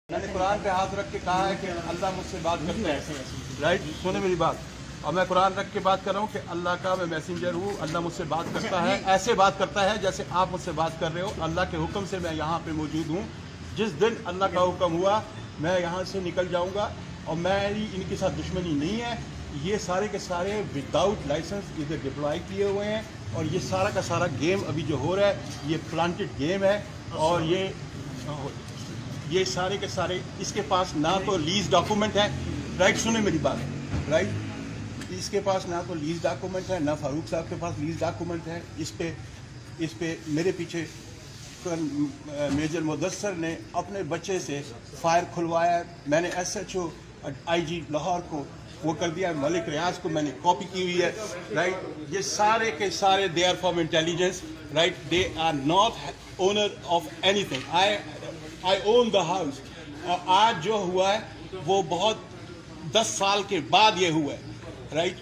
मैंने कुरान पे हाथ रख के कहा है कि अल्लाह मुझसे बात करता है, राइट? सुने मेरी बात। और मैं कुरान रख के बात कर रहा हूँ कि अल्लाह का मैं मैसेंजर हूँ, अल्लाह मुझसे बात करता है, ऐसे बात करता है जैसे आप मुझसे बात कर रहे हो। अल्लाह के हुक्म से मैं यहाँ पे मौजूद हूँ। जिस दिन अल्लाह का हुक्म हुआ मैं यहाँ से निकल जाऊँगा। और मेरी इनके साथ दुश्मनी नहीं है। ये सारे के सारे विदाउट लाइसेंस इधर डिप्लॉय किए हुए हैं। और ये सारा का सारा गेम अभी जो हो रहा है ये प्लांटेड गेम है। और ये सारे के सारे इसके पास ना तो लीज डॉक्यूमेंट है, राइट? सुने मेरी बात, राइट? इसके पास ना तो लीज डॉक्यूमेंट है, ना फारूक साहब के पास लीज डॉक्यूमेंट है। इस पे मेरे पीछे मेजर मुदस्सर ने अपने बच्चे से फायर खुलवाया। मैंने SHO IG लाहौर को वो कर दिया, मलिक रियाज को मैंने कॉपी की हुई है, राइट? ये सारे के सारे they are from intelligence, right? They are not owner of anything. I own the house. और आज जो हुआ है वो बहुत 10 साल के बाद ये हुआ है, राइट?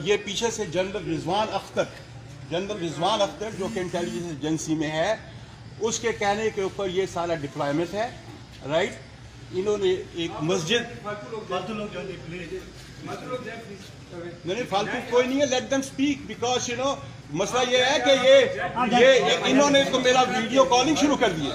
ये पीछे से जनरल रिजवान अख्तर जो कि इंटेलिजेंस एजेंसी में है, उसके कहने के ऊपर ये सारा डिप्लॉयमेंट है, राइट? इन्होंने एक मस्जिद नहीं, फालतू कोई नहीं है, लेट देम स्पीक बिकॉज मसला ये है कि ये इन्होंने तो मेरा वीडियो कॉलिंग शुरू कर दिया।